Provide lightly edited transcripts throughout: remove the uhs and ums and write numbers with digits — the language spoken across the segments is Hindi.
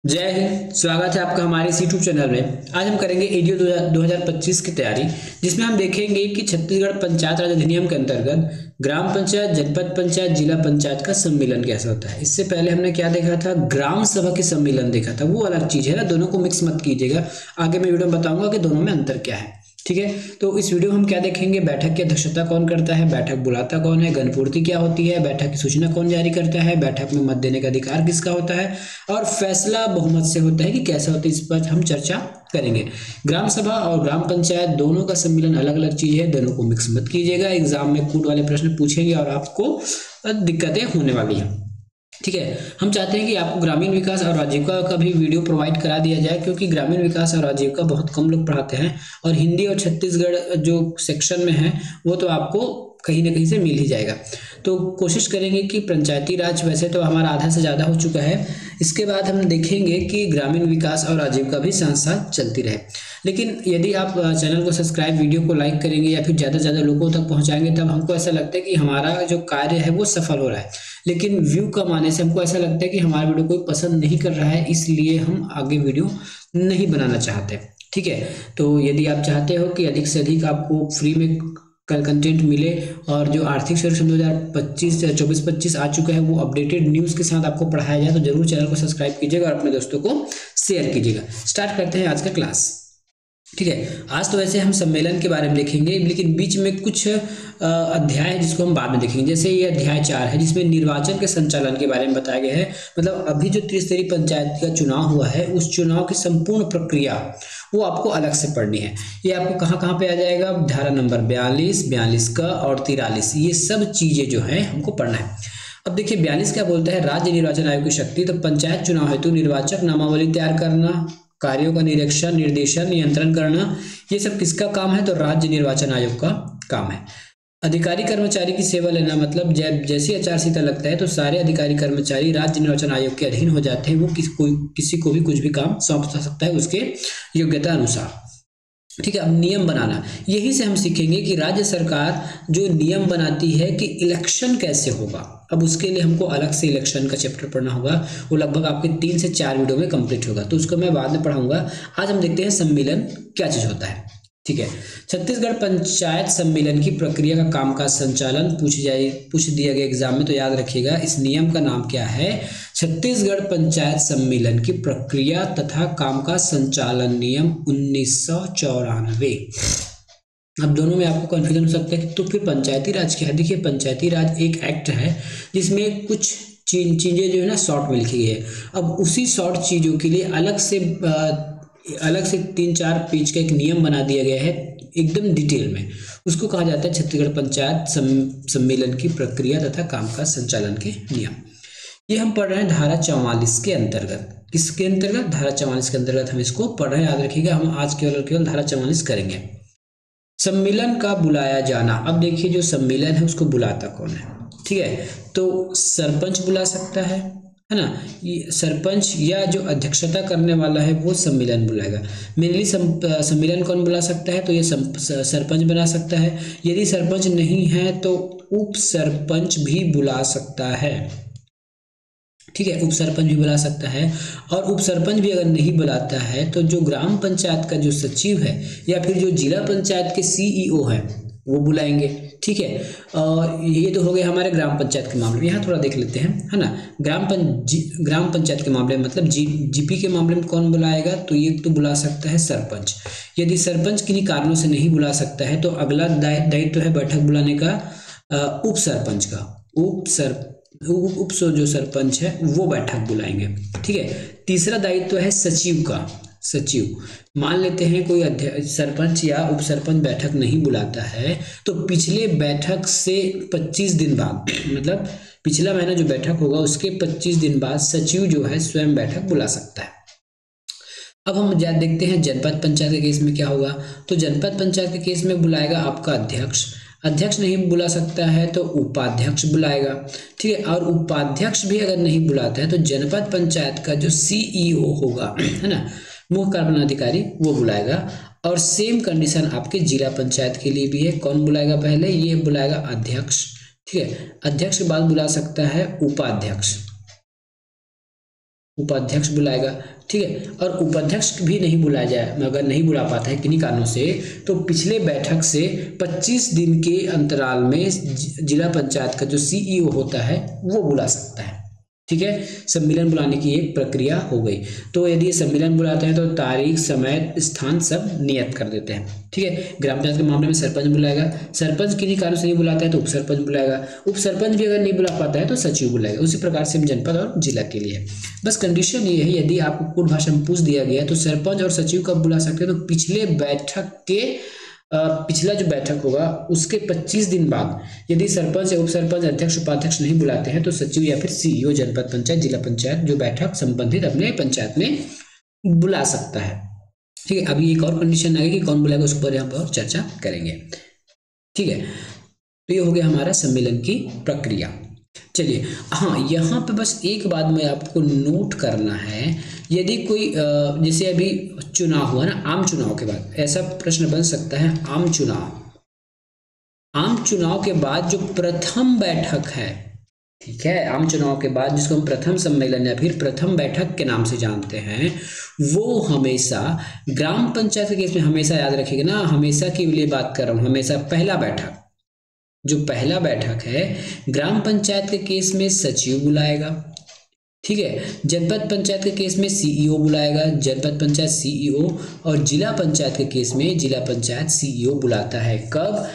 जय हिंद। स्वागत है आपका हमारे इस यूट्यूब चैनल में। आज हम करेंगे एडीओ 2025 की तैयारी, जिसमें हम देखेंगे कि छत्तीसगढ़ पंचायत राज अधिनियम के अंतर्गत ग्राम पंचायत, जनपद पंचायत, जिला पंचायत का सम्मेलन कैसा होता है। इससे पहले हमने क्या देखा था, ग्राम सभा के सम्मेलन देखा था, वो अलग चीज है ना, दोनों को मिक्स मत कीजिएगा। आगे मैं वीडियो में बताऊंगा कि दोनों में अंतर क्या है। ठीक है, तो इस वीडियो में हम क्या देखेंगे, बैठक की अध्यक्षता कौन करता है, बैठक बुलाता कौन है, गणपूर्ति क्या होती है, बैठक की सूचना कौन जारी करता है, बैठक में मत देने का अधिकार किसका होता है, और फैसला बहुमत से होता है कि कैसा होता है, इस पर हम चर्चा करेंगे। ग्राम सभा और ग्राम पंचायत दोनों का सम्मेलन अलग अलग चीज है, दोनों को मिक्स मत कीजिएगा। एग्जाम में कूट वाले प्रश्न पूछेंगे और आपको दिक्कतें होने वाली हैं। ठीक है, हम चाहते हैं कि आपको ग्रामीण विकास और आजीविका का भी वीडियो प्रोवाइड करा दिया जाए, क्योंकि ग्रामीण विकास और आजीविका बहुत कम लोग पढ़ाते हैं, और हिंदी और छत्तीसगढ़ जो सेक्शन में है वो तो आपको कहीं ना कहीं से मिल ही जाएगा। तो कोशिश करेंगे कि पंचायती राज वैसे तो हमारा आधा से ज़्यादा हो चुका है, इसके बाद हम देखेंगे कि ग्रामीण विकास और आजीविका भी साथ साथ चलती रहे। लेकिन यदि आप चैनल को सब्सक्राइब, वीडियो को लाइक करेंगे या फिर ज़्यादा से ज़्यादा लोगों तक पहुंचाएंगे, तब हमको ऐसा लगता है कि हमारा जो कार्य है वो सफल हो रहा है। लेकिन व्यू कम आने से हमको ऐसा लगता है कि हमारा वीडियो कोई पसंद नहीं कर रहा है, इसलिए हम आगे वीडियो नहीं बनाना चाहते। ठीक है, तो यदि आप चाहते हो कि अधिक से अधिक आपको फ्री में कंटेंट मिले और जो आर्थिक सर्वेक्षण 2025 24-25 आ चुका है वो अपडेटेड न्यूज़ के साथ आपको पढ़ाया जाए, तो जरूर चैनल को सब्सक्राइब कीजिएगा और अपने दोस्तों को शेयर कीजिएगा। स्टार्ट करते हैं आज का क्लास। ठीक है, आज तो वैसे हम सम्मेलन के बारे में देखेंगे, लेकिन बीच में कुछ अध्याय है जिसको हम बाद में देखेंगे। जैसे ये अध्याय 4 है, जिसमें निर्वाचन के संचालन के बारे में बताया गया है। मतलब अभी जो त्रिस्तरीय पंचायत का चुनाव हुआ है, उस चुनाव की संपूर्ण प्रक्रिया वो आपको अलग से पढ़नी है। ये आपको कहाँ कहाँ पे आ जाएगा, धारा नंबर 42 का और 43, ये सब चीजें जो है हमको पढ़ना है। अब देखिए 42 क्या बोलता है, राज्य निर्वाचन आयोग की शक्ति। तो पंचायत चुनाव हेतु निर्वाचक नामावली तैयार करना, कार्यों का निरीक्षण, निर्देशन, नियंत्रण करना, ये सब किसका काम है, तो राज्य निर्वाचन आयोग का काम है। अधिकारी कर्मचारी की सेवा लेना, मतलब जब जैसी आचार संहिता लगता है तो सारे अधिकारी कर्मचारी राज्य निर्वाचन आयोग के अधीन हो जाते हैं। वो किसी को भी कुछ भी काम सौंप सकता है उसके योग्यता अनुसार। ठीक है, अब नियम बनाना, यही से हम सीखेंगे कि राज्य सरकार जो नियम बनाती है कि इलेक्शन कैसे होगा। अब उसके लिए हमको अलग से इलेक्शन का चैप्टर पढ़ना होगा, वो लगभग आपके 3 से 4 वीडियो में कंप्लीट होगा, तो उसको मैं बाद में पढ़ाऊंगा। आज हम देखते हैं सम्मेलन क्या चीज होता है। ठीक है, छत्तीसगढ़ पंचायत सम्मेलन की प्रक्रिया का कामकाज संचालन पूछ दिया गया एग्जाम में, तो याद रखिएगा इस नियम का नाम क्या है, छत्तीसगढ़ पंचायत सम्मेलन की प्रक्रिया तथा कामकाज संचालन नियम 1994। अब दोनों में आपको कंफ्यूजन हो सकता है कि तो फिर पंचायती राज क्या है। देखिए पंचायती राज एक एक्ट है जिसमें कुछ चीजें जो है ना शॉर्ट में लिखी गई है। अब उसी शॉर्ट चीजों के लिए अलग से 3-4 पेज का एक नियम बना दिया गया है एकदम डिटेल में। उसको कहा जाता है छत्तीसगढ़ पंचायत सम्मेलन की प्रक्रिया तथा कामकाज संचालन के नियम। ये हम पढ़ रहे हैं धारा 44 के अंतर्गत। किसके अंतर्गत, धारा 44 के अंतर्गत हम इसको पढ़ रहे हैं, याद रखिएगा। हम आज केवल धारा 44 करेंगे। सम्मेलन का बुलाया जाना, अब देखिए जो सम्मेलन है उसको बुलाता कौन है। ठीक है, तो सरपंच बुला सकता है ना, ये सरपंच या जो अध्यक्षता करने वाला है वो सम्मेलन बुलाएगा। मेनली सम्मेलन कौन बुला सकता है, तो ये सरपंच बना सकता है। यदि सरपंच नहीं है तो उप सरपंच भी बुला सकता है। ठीक है, उप सरपंच भी बुला सकता है, और उप सरपंच भी अगर नहीं बुलाता है तो जो ग्राम पंचायत का जो सचिव है या फिर जो जिला पंचायत के सीईओ है वो बुलाएंगे। ठीक है, और ये तो हो गए हमारे ग्राम पंचायत के मामले में। यहाँ थोड़ा देख लेते हैं, है ना। ग्राम पंचायत के मामले में मतलब जीपी के मामले में कौन बुलाएगा, तो ये तो बुला सकता है सरपंच। यदि सरपंच किन्हीं कारणों से नहीं बुला सकता है तो अगला दायित्व है बैठक बुलाने का उप सरपंच का। जो सरपंच है वो बैठक बुलाएंगे। ठीक है, तीसरा दायित्व है सचिव का। सचिव, मान लेते हैं कोई सरपंच या उप सरपंच बैठक नहीं बुलाता है तो पिछले बैठक से 25 दिन बाद, मतलब पिछला महीना जो बैठक होगा उसके 25 दिन बाद सचिव जो है स्वयं बैठक बुला सकता है। अब हम देखते हैं जनपद पंचायत के केस में क्या होगा। तो जनपद पंचायत के केस में बुलाएगा आपका अध्यक्ष नहीं बुला सकता है तो उपाध्यक्ष बुलाएगा। ठीक है, और उपाध्यक्ष भी अगर नहीं बुलाता है तो जनपद पंचायत का जो सीईओ होगा, है ना, मुख्य कार्यपालन अधिकारी, वो बुलाएगा। और सेम कंडीशन आपके जिला पंचायत के लिए भी है। कौन बुलाएगा पहले, ये बुलाएगा अध्यक्ष। ठीक है, अध्यक्ष के बाद बुला सकता है उपाध्यक्ष। उपाध्यक्ष बुलाएगा, ठीक है। और उपाध्यक्ष भी नहीं बुलाया जाए, अगर नहीं बुला पाता है किन्हीं कारणों से, तो पिछले बैठक से 25 दिन के अंतराल में जिला पंचायत का जो सीईओ होता है वो बुला सकता है, ठीक है। सम्मेलन बुलाने की एक प्रक्रिया हो गई। तो यदि ये सम्मेलन बुलाते हैं तो तारीख, समय, स्थान सब नियत कर देते हैं, ठीक है। ग्राम पंचायत के मामले में सरपंच बुलाएगा, सरपंच किन्हीं कारण से नहीं बुलाता है तो उप सरपंच बुलाएगा, उप सरपंच भी अगर नहीं बुला पाता है तो सचिव बुलाएगा। उसी प्रकार से हम जनपद और जिला के लिए, बस कंडीशन ये है, यदि आपको कोड भाषा में पूछ दिया गया तो सरपंच और सचिव कब बुला सकते हैं, तो पिछले बैठक के पिछला जो बैठक होगा उसके 25 दिन बाद यदि सरपंच या उप सरपंच, अध्यक्ष, उपाध्यक्ष नहीं बुलाते हैं तो सचिव या फिर सीईओ जनपद पंचायत, जिला पंचायत जो बैठक संबंधित अपने पंचायत में बुला सकता है, ठीक है। अभी एक और कंडीशन आ गई कि कौन बुलाएगा, उस पर यहाँ पर चर्चा करेंगे, ठीक है। तो ये हो गया हमारा सम्मेलन की प्रक्रिया। चलिए, हाँ, यहाँ पे बस एक बात में आपको नोट करना है, यदि कोई जैसे अभी चुनाव हुआ ना, आम चुनाव के बाद ऐसा प्रश्न बन सकता है, आम चुनाव के बाद जो प्रथम बैठक है, ठीक है, आम चुनाव के बाद जिसको हम प्रथम सम्मेलन या फिर प्रथम बैठक के नाम से जानते हैं, वो हमेशा ग्राम पंचायत के केस में हमेशा याद रखिएगा ना, हमेशा के लिए बात कर रहा हूँ, हमेशा पहला बैठक, जो पहला बैठक है ग्राम पंचायत के केस में सचिव बुलाएगा, ठीक है। जनपद पंचायत के केस में सीईओ बुलाएगा, जनपद पंचायत सीईओ, और जिला पंचायत के केस में जिला पंचायत सीईओ बुलाता है। कब?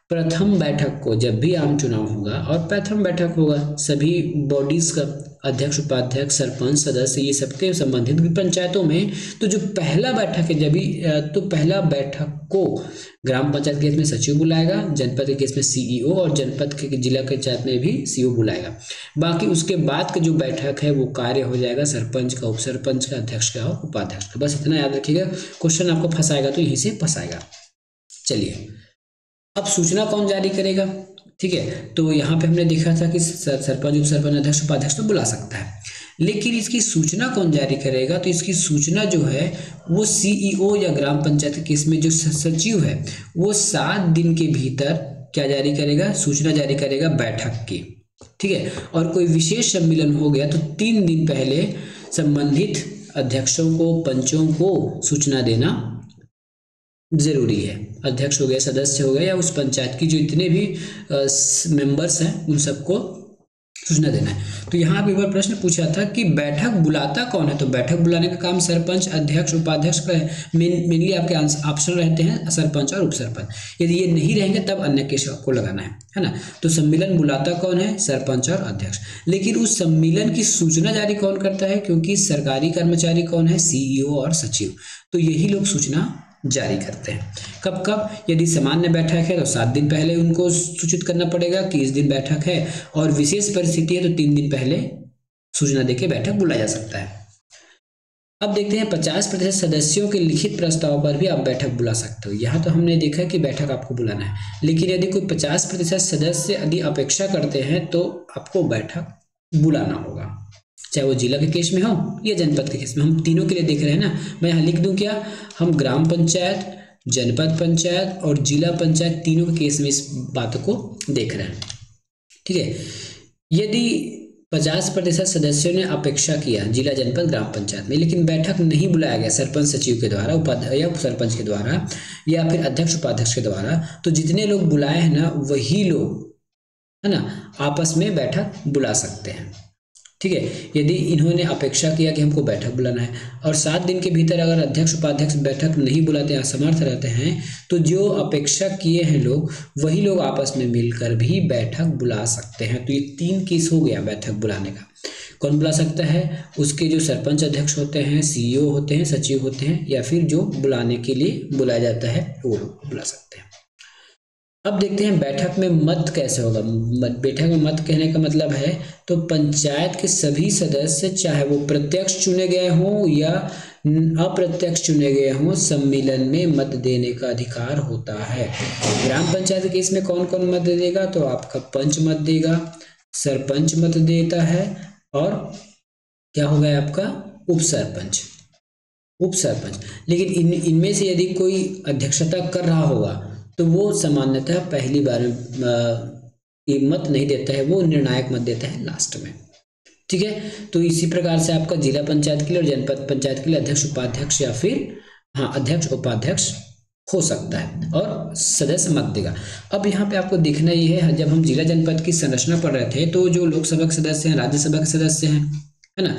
प्रथम बैठक को, जब भी आम चुनाव होगा और प्रथम बैठक होगा, सभी बॉडीज का अध्यक्ष, उपाध्यक्ष, सरपंच, सदस्य, ये सबके संबंधित पंचायतों में, तो जो पहला बैठक है जब भी, तो पहला बैठक को ग्राम पंचायत के केस में सचिव बुलाएगा, जनपद के केस में सीईओ, और जनपद के जिला पंचायत में भी सीईओ बुलाएगा। बाकी उसके बाद का जो बैठक है वो कार्य हो जाएगा सरपंच का, उप सरपंच का, अध्यक्ष का और उपाध्यक्ष का। बस इतना याद रखिएगा, क्वेश्चन आपको फंसाएगा तो यहीं से फंसाएगा। चलिए, अब सूचना कौन जारी करेगा, ठीक है। तो यहाँ पे हमने देखा था कि सरपंच, उप सरपंच, अध्यक्ष, उपाध्यक्ष तो बुला सकता है, लेकिन इसकी सूचना कौन जारी करेगा, तो इसकी सूचना जो है वो सीईओ या ग्राम पंचायत के केस में जो सचिव है वो 7 दिन के भीतर क्या जारी करेगा, सूचना जारी करेगा बैठक की, ठीक है। और कोई विशेष सम्मेलन हो गया तो 3 दिन पहले संबंधित अध्यक्षों को, पंचों को सूचना देना जरूरी है। अध्यक्ष हो गया, सदस्य हो गया, या उस पंचायत की जो इतने भी मेंबर्स हैं उन सबको सूचना देना है। तो यहाँ एक बार प्रश्न पूछा था कि बैठक बुलाता कौन है, तो बैठक बुलाने का काम सरपंच, अध्यक्ष, उपाध्यक्ष का है। मेनली आपके ऑप्शन रहते हैं सरपंच और उप सरपंच। यदि ये नहीं रहेंगे तब अन्य केस आपको लगाना है ना। तो सम्मेलन बुलाता कौन है, सरपंच और अध्यक्ष। लेकिन उस सम्मेलन की सूचना जारी कौन करता है, क्योंकि सरकारी कर्मचारी कौन है, सीईओ और सचिव, तो यही लोग सूचना जारी करते हैं। कब कब? यदि सामान्य बैठक है तो 7 दिन पहले उनको सूचित करना पड़ेगा कि इस दिन बैठक है, और विशेष परिस्थिति है तो 3 दिन पहले सूचना देके बैठक बुलाया जा सकता है। अब देखते हैं 50% सदस्यों के लिखित प्रस्ताव पर भी आप बैठक बुला सकते हो। यहाँ तो हमने देखा कि बैठक आपको बुलाना है, लेकिन यदि कोई 50% सदस्य यदि अपेक्षा करते हैं तो आपको बैठक बुलाना होगा, चाहे वो जिला के केस में हो या जनपद के केस में। हम तीनों के लिए देख रहे हैं ना। मैं यहाँ लिख दूं क्या, हम ग्राम पंचायत, जनपद पंचायत और जिला पंचायत तीनों के केस में इस बात को देख रहे हैं, ठीक है। यदि 50% सदस्यों ने अपेक्षा किया जिला, जनपद, ग्राम पंचायत में, लेकिन बैठक नहीं बुलाया गया सरपंच, सचिव के द्वारा, उपाध्यक्ष या उप सरपंच के द्वारा, या फिर अध्यक्ष, उपाध्यक्ष के द्वारा, तो जितने लोग बुलाए हैं ना वही लोग, है ना, आपस में बैठक बुला सकते हैं, ठीक है। यदि इन्होंने अपेक्षा किया कि हमको बैठक बुलाना है और 7 दिन के भीतर अगर अध्यक्ष, उपाध्यक्ष बैठक नहीं बुलाते, असमर्थ रहते हैं, तो जो अपेक्षा किए हैं लोग वही लोग आपस में मिलकर भी बैठक बुला सकते हैं। तो ये 3 केस हो गया बैठक बुलाने का। कौन बुला सकता है, उसके जो सरपंच अध्यक्ष होते हैं, सीईओ होते हैं, सचिव होते हैं, या फिर जो बुलाने के लिए बुलाया जाता है वो लोग बुला सकते हैं। अब देखते हैं बैठक में मत कैसे होगा। बैठक में मत कहने का मतलब है तो पंचायत के सभी सदस्य, चाहे वो प्रत्यक्ष चुने गए हों या अप्रत्यक्ष चुने गए हों, सम्मेलन में मत देने का अधिकार होता है। ग्राम पंचायत के केस में कौन कौन मत देगा, तो आपका पंच मत देगा, सरपंच मत देता है, और क्या हो गया आपका उप सरपंच। लेकिन इनमें से यदि कोई अध्यक्षता कर रहा होगा तो वो सामान्यतः पहली बार मत नहीं देता है, वो निर्णायक मत देता है लास्ट में, ठीक है। तो इसी प्रकार से आपका जिला पंचायत के लिए और जनपद पंचायत के लिए अध्यक्ष उपाध्यक्ष या फिर अध्यक्ष उपाध्यक्ष हो सकता है और सदस्य मत देगा। अब यहाँ पे आपको देखना ये है, जब हम जिला जनपद की संरचना पढ़ रहे थे तो जो लोकसभा के सदस्य हैं, राज्यसभा के सदस्य हैं, है ना,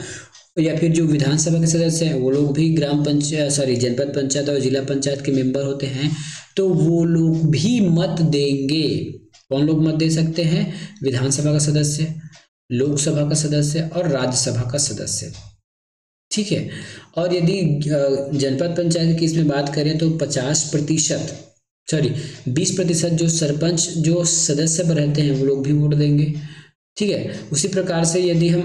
या फिर जो विधानसभा के सदस्य हैं वो लोग भी जनपद पंचायत और जिला पंचायत के मेंबर होते हैं, तो वो लोग भी मत देंगे। कौन लोग मत दे सकते हैं? विधानसभा का सदस्य, लोकसभा का सदस्य और राज्यसभा का सदस्य, ठीक है। और यदि जनपद पंचायत की इसमें बात करें तो 20% जो सरपंच जो सदस्य रहते हैं वो लोग भी वोट देंगे, ठीक है। उसी प्रकार से यदि हम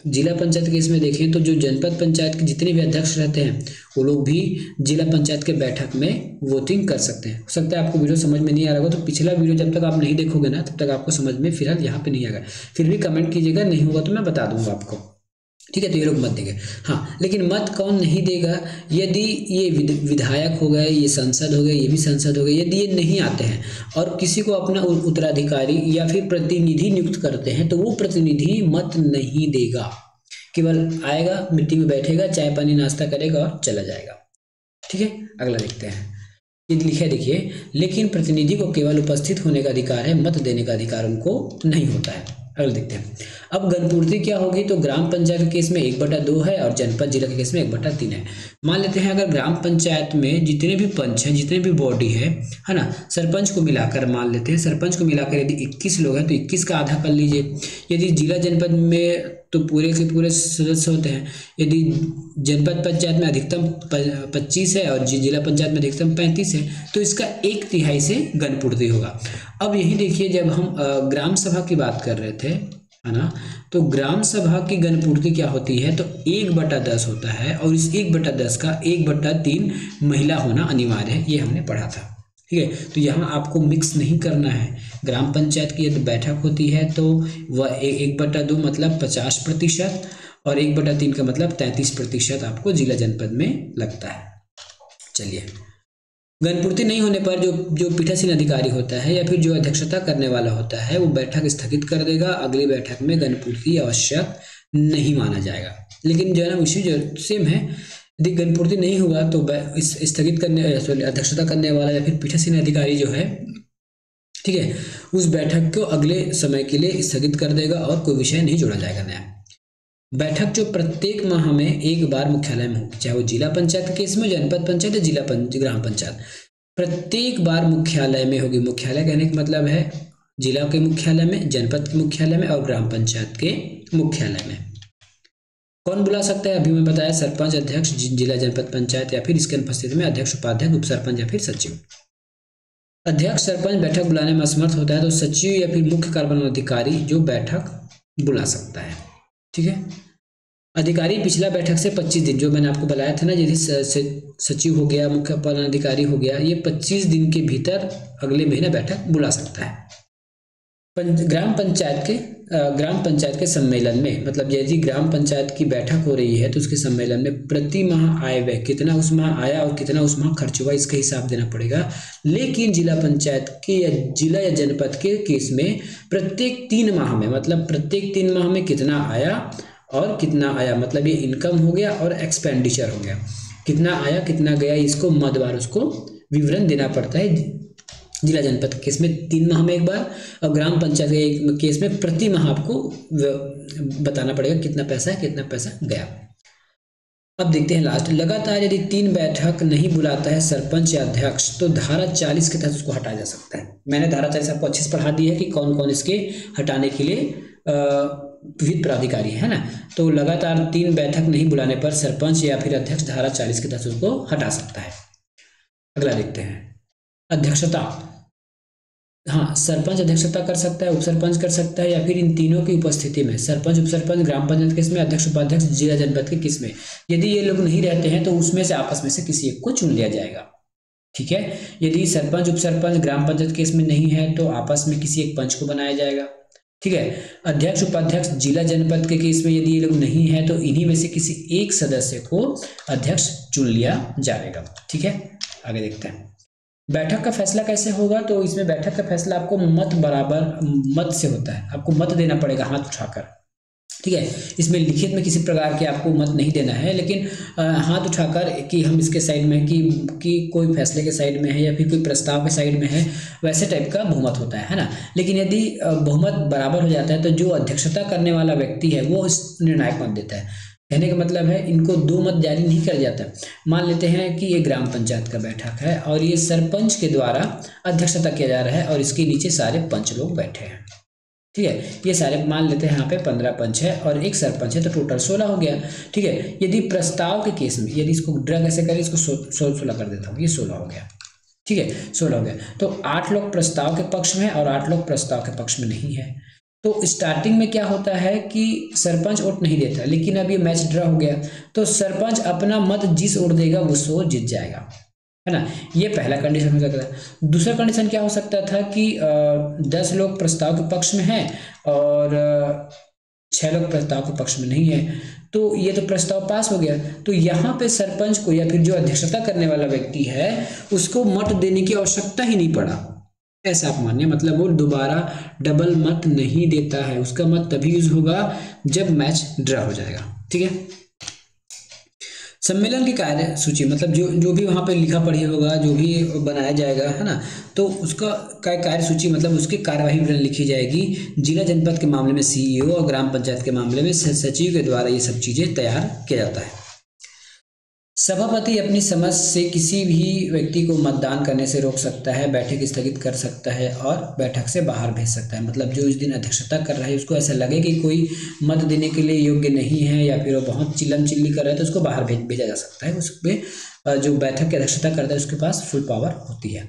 जिला पंचायत के इसमें देखें तो जो जनपद पंचायत के जितने भी अध्यक्ष रहते हैं वो लोग भी जिला पंचायत के बैठक में वोटिंग कर सकते हैं। हो सकता है आपको वीडियो समझ में नहीं आ रहा होगा, तो पिछला वीडियो जब तक आप नहीं देखोगे ना तब तक आपको समझ में फिलहाल यहाँ पे नहीं आएगा। फिर भी कमेंट कीजिएगा, नहीं होगा तो मैं बता दूंगा आपको, ठीक है। तो ये लोग मत देंगे। हाँ, लेकिन मत कौन नहीं देगा? यदि ये विधायक हो गए, ये सांसद हो गए, ये भी सांसद हो गए, यदि ये नहीं आते हैं और किसी को अपना उत्तराधिकारी या फिर प्रतिनिधि नियुक्त करते हैं तो वो प्रतिनिधि मत नहीं देगा, केवल आएगा, मीटिंग में बैठेगा, चाय पानी नाश्ता करेगा और चला जाएगा, ठीक है। अगला देखते हैं, ये लिखा है देखिए, लेकिन प्रतिनिधि को केवल उपस्थित होने का अधिकार है, मत देने का अधिकार उनको नहीं होता है। अगला देखते हैं। अब गणपूर्ति क्या होगी? तो ग्राम पंचायत के केस में 1/2 है और जनपद जिला के केस में 1/3 है। मान लेते हैं अगर ग्राम पंचायत में जितने भी पंच हैं, जितने भी बॉडी है ना, सरपंच को मिलाकर मान लेते हैं, सरपंच को मिलाकर यदि 21 लोग हैं तो 21 का आधा कर लीजिए। यदि जिला जनपद में तो पूरे के पूरे सदस्य होते हैं। यदि जनपद पंचायत में अधिकतम 25 है और जिला पंचायत में अधिकतम 35 है तो इसका 1/3 से गणपूर्ति होगा। अब यही देखिए, जब हम ग्राम सभा की बात कर रहे थे, है ना, तो ग्राम सभा की गणपूर्ति क्या होती है? तो 1/10 होता है और इस 1/10 का 1/3 महिला होना अनिवार्य है, ये हमने पढ़ा था, ठीक है। तो यहाँ आपको मिक्स नहीं करना है। ग्राम पंचायत की यदि बैठक होती है तो वह 1/2 मतलब 50% और 1/3 का मतलब 33% आपको जिला जनपद में लगता है। चलिए, गणपूर्ति नहीं होने पर जो पीठासीन अधिकारी होता है या फिर जो अध्यक्षता करने वाला होता है वो बैठक स्थगित कर देगा। अगली बैठक में गणपूर्ति आवश्यक नहीं माना जाएगा। लेकिन जो है ना, इश्यू जो सेम है, यदि गणपूर्ति नहीं हुआ तो स्थगित करने अध्यक्षता करने वाला या फिर पीठासीन अधिकारी जो है, ठीक है, उस बैठक को अगले समय के लिए स्थगित कर देगा और कोई विषय नहीं जोड़ा जाएगा नया। बैठक जो प्रत्येक माह में एक बार मुख्यालय में होगी, चाहे वो जिला पंचायत के केस में, जनपद पंचायत या ग्राम पंचायत, प्रत्येक बार मुख्यालय में होगी। मुख्यालय कहने का मतलब है जिला के मुख्यालय में, जनपद के मुख्यालय में और ग्राम पंचायत के मुख्यालय में। कौन बुला सकता है? अभी मैं बताया, सरपंच, अध्यक्ष, जिला जनपद पंचायत या फिर इसके अनुपस्थिति में अध्यक्ष, उपाध्यक्ष, उप सरपंच या फिर सचिव। अध्यक्ष सरपंच बैठक बुलाने में असमर्थ होता है तो सचिव या फिर मुख्य कार्यपालन अधिकारी जो बैठक बुला सकता है, ठीक है। अधिकारी पिछला बैठक से 25 दिन, जो मैंने आपको बताया था ना, जैसे सचिव हो गया, मुख्य कार्यपालन अधिकारी हो गया, ये 25 दिन के भीतर अगले महीने बैठक बुला सकता है। ग्राम पंचायत के सम्मेलन में, मतलब यदि ग्राम पंचायत की बैठक हो रही है तो उसके सम्मेलन में प्रति माह आय व्यय कितना उस माह आया और कितना उस माह खर्च हुआ, इसका हिसाब देना पड़ेगा। लेकिन जिला पंचायत के या जिला या जनपद के केस में प्रत्येक 3 माह में, मतलब प्रत्येक 3 माह में कितना आया और कितना आया, मतलब ये इनकम हो गया और एक्सपेंडिचर हो गया, कितना आया कितना गया, इसको मदवार उसको विवरण देना पड़ता है। जिला जनपद के केस में 3 माह में एक बार और ग्राम पंचायत के केस में प्रति माह आपको बताना पड़ेगा कितना पैसा है, कितना पैसा गया। अब देखते हैं लास्ट, लगातार यदि 3 बैठक नहीं बुलाता है सरपंच या अध्यक्ष तो धारा 40 के तहत उसको हटाया जा सकता है। मैंने धारा 40 आपको अच्छे से पढ़ा दी है कि कौन कौन इसके हटाने के लिए विविध प्राधिकारी है ना। तो लगातार 3 बैठक नहीं बुलाने पर सरपंच या फिर अध्यक्ष धारा 40 के तहत उसको हटा सकता है। अगला देखते हैं, अध्यक्षता। हाँ, सरपंच अध्यक्षता कर सकता है, उप सरपंच कर सकता है या फिर इन तीनों की उपस्थिति में सरपंच, उप सरपंच, ग्राम पंचायत केस में अध्यक्ष, उपाध्यक्ष, जिला जनपद के केस में यदि ये लोग नहीं रहते हैं तो उसमें से आपस में से किसी एक को चुन लिया जाएगा, ठीक है। यदि सरपंच, उप सरपंच, ग्राम पंचायत केस में नहीं है तो आपस में किसी एक पंच को बनाया जाएगा, ठीक है। अध्यक्ष, उपाध्यक्ष, जिला जनपद के केस में यदि ये लोग नहीं है तो इन्हीं में से किसी एक सदस्य को अध्यक्ष चुन लिया जाएगा, ठीक है। आगे देखते हैं, बैठक का फैसला कैसे होगा? तो इसमें बैठक का फैसला आपको मत बराबर मत से होता है, आपको मत देना पड़ेगा हाथ उठाकर, ठीक है। इसमें लिखित में किसी प्रकार के आपको मत नहीं देना है, लेकिन हाथ उठाकर कि हम इसके साइड में कि कोई फैसले के साइड में है या फिर कोई प्रस्ताव के साइड में है, वैसे टाइप का बहुमत होता है ना। लेकिन यदि बहुमत बराबर हो जाता है तो जो अध्यक्षता करने वाला व्यक्ति है वो इस निर्णायक मत देता है। कहने का मतलब है इनको 2 मत जारी नहीं किया जाता। मान लेते हैं कि ये ग्राम पंचायत का बैठक है और ये सरपंच के द्वारा अध्यक्षता किया जा रहा है और इसके नीचे सारे पंच लोग बैठे हैं। ठीक है, ये सारे मान लेते हैं यहाँ पे 15 पंच है और एक सरपंच है, तो टोटल 16 हो गया। ठीक है, यदि प्रस्ताव के केस में, यदि इसको ड्रा कैसे करें, इसको 16 कर देता हूँ, ये 16 हो गया। ठीक है, 16 हो गया। तो 8 लोग प्रस्ताव के पक्ष में और 8 लोग प्रस्ताव के पक्ष में नहीं है। तो स्टार्टिंग में क्या होता है कि सरपंच वोट नहीं देता, लेकिन अब ये मैच ड्रा हो गया तो सरपंच अपना मत जिस ओर देगा वो जीत जाएगा, है ना। ये पहला कंडीशन हो सकता है। दूसरा कंडीशन क्या हो सकता था कि 10 लोग प्रस्ताव के पक्ष में हैं और 6 लोग प्रस्ताव के पक्ष में नहीं है, तो ये तो प्रस्ताव पास हो गया। तो यहाँ पे सरपंच को या फिर जो अध्यक्षता करने वाला व्यक्ति है उसको मत देने की आवश्यकता ही नहीं पड़ा, ऐसा आप मानिए। मतलब वो दोबारा डबल मत नहीं देता है, उसका मत तभी यूज होगा जब मैच ड्रा हो जाएगा। ठीक है, सम्मेलन की कार्य सूची, मतलब जो भी वहाँ पे लिखा पढ़ी होगा, जो भी बनाया जाएगा, है ना, तो उसका कार्य सूची मतलब उसकी कार्यवाही विवरण लिखी जाएगी। जिला जनपद के मामले में CEO और ग्राम पंचायत के मामले में सचिव के द्वारा ये सब चीजें तैयार किया जाता है। सभापति अपनी समझ से किसी भी व्यक्ति को मतदान करने से रोक सकता है, बैठक स्थगित कर सकता है और बैठक से बाहर भेज सकता है। मतलब जो इस दिन अध्यक्षता कर रहा है उसको ऐसा लगे कि कोई मत देने के लिए योग्य नहीं है या फिर वो बहुत चिल्लम चिल्ली कर रहा है तो उसको बाहर भेजा जा सकता है। उस पर जो बैठक की अध्यक्षता करता है उसके पास फुल पावर होती है।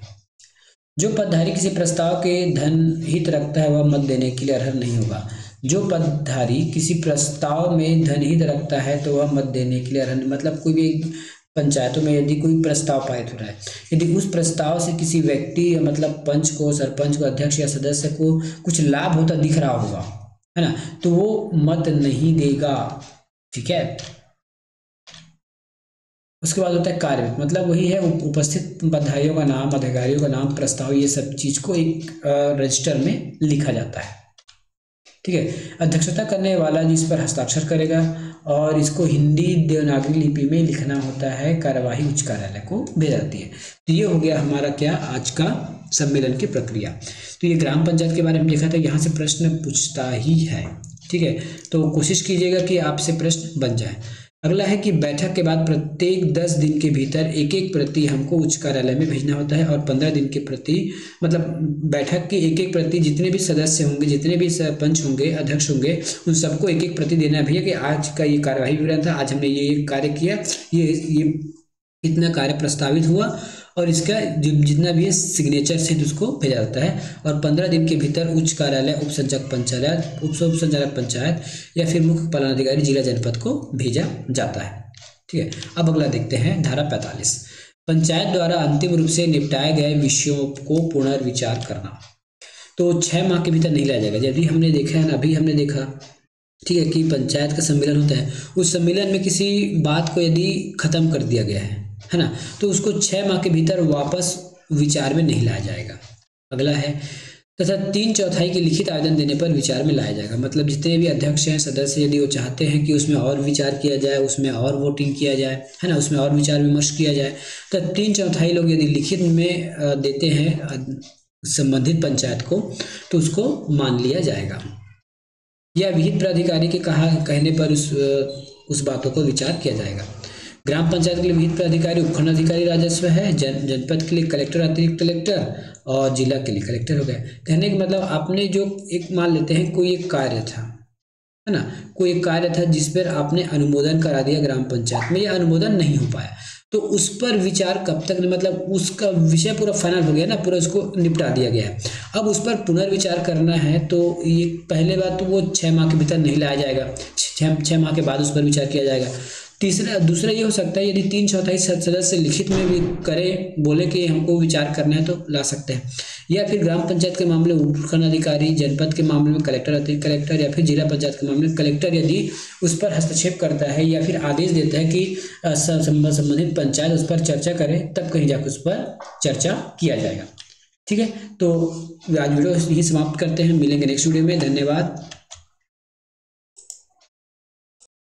जो पदधारी किसी प्रस्ताव के धन हित रखता है वह मत देने के लिए अर्ह नहीं होगा। जो पदधारी किसी प्रस्ताव में धनहित रखता है तो वह मत देने के लिए अर्ह, मतलब कोई भी पंचायतों में यदि कोई प्रस्ताव पारित हो रहा है, यदि उस प्रस्ताव से किसी व्यक्ति मतलब पंच को, सरपंच को, अध्यक्ष या सदस्य को कुछ लाभ होता दिख रहा होगा, है ना, तो वो मत नहीं देगा। ठीक है, उसके बाद होता है कार्य, मतलब वही है उपस्थित पदधारियों का नाम, अधिकारियों का नाम, प्रस्ताव, ये सब चीज को एक रजिस्टर में लिखा जाता है। ठीक है, अध्यक्षता करने वाला जिस पर हस्ताक्षर करेगा और इसको हिंदी देवनागरी लिपि में लिखना होता है, कार्यवाही उच्च कार्यालय को भेज जाती है। तो ये हो गया हमारा क्या आज का सम्मेलन की प्रक्रिया। तो ये ग्राम पंचायत के बारे में देखा था, यहाँ से प्रश्न पूछता ही है। ठीक है, तो कोशिश कीजिएगा कि आपसे प्रश्न बन जाए। अगला है कि बैठक के बाद प्रत्येक 10 दिन के भीतर एक एक प्रति हमको उच्च कार्यालय में भेजना होता है और 15 दिन के प्रति, मतलब बैठक की एक एक प्रति जितने भी सदस्य होंगे, जितने भी सरपंच होंगे, अध्यक्ष होंगे, उन सबको एक एक प्रति देना भी है कि आज का ये कार्यवाही विवरण था, आज हमने ये कार्य किया, ये इतना कार्य प्रस्तावित हुआ और इसका जितना भी है सिग्नेचर से उसको भेजा जाता है। और 15 दिन के भीतर उच्च कार्यालय, उप संचालक पंचायत, उप संचालक पंचायत या फिर मुख्य पालन अधिकारी जिला जनपद को भेजा जाता है। ठीक है, अब अगला देखते हैं धारा 45, पंचायत द्वारा अंतिम रूप से निपटाए गए विषयों को पुनर्विचार करना। तो 6 माह के भीतर नहीं लाया जाएगा। यदि हमने देखा है ना, अभी हमने देखा, ठीक है, कि पंचायत का सम्मेलन होता है, उस सम्मेलन में किसी बात को यदि खत्म कर दिया गया है ना, तो उसको 6 माह के भीतर वापस विचार में नहीं लाया जाएगा। अगला है तथा 3/4 के लिखित आवेदन देने पर विचार में लाया जाएगा। मतलब जितने भी अध्यक्ष हैं, सदस्य, यदि वो चाहते हैं कि उसमें और विचार किया जाए, उसमें और वोटिंग किया जाए, है ना, उसमें और विचार विमर्श किया जाए, तो 3/4 लोग यदि लिखित में देते हैं संबंधित पंचायत को तो उसको मान लिया जाएगा। या विहित प्राधिकारी के कहने पर उस बातों को विचार किया जाएगा। ग्राम पंचायत के लिए विहित प्राधिकारी उपखंड अधिकारी राजस्व है, जनपद के लिए कलेक्टर, अतिरिक्त कलेक्टर और जिला के लिए कलेक्टर हो गए। कहने का मतलब आपने जो एक मान लेते हैं कोई एक कार्य था, है ना, कोई एक कार्य था जिस पर आपने अनुमोदन करा दिया ग्राम पंचायत में, या अनुमोदन नहीं हो पाया, तो उस पर विचार कब तक, मतलब उसका विषय पूरा फाइनल हो गया ना, पूरा उसको निपटा दिया गया है। अब उस पर पुनर्विचार करना है तो ये पहले बात तो वो 6 माह के भीतर नहीं लाया जाएगा, 6 माह के बाद उस पर विचार किया जाएगा। दूसरा ये हो सकता है यदि 3/4 सदस्य लिखित में भी करे, बोले कि हमको विचार करना है तो ला सकते हैं। या फिर ग्राम पंचायत के मामले में उपखंड अधिकारी, जनपद के मामले में कलेक्टर, अतिरिक्त कलेक्टर या फिर जिला पंचायत के मामले में कलेक्टर यदि उस पर हस्तक्षेप करता है या फिर आदेश देता है कि संबंधित पंचायत उस पर चर्चा करे, तब कहीं जाकर उस पर चर्चा किया जाएगा। ठीक है, तो आज वीडियो यही समाप्त करते हैं, मिलेंगे नेक्स्ट वीडियो में। धन्यवाद।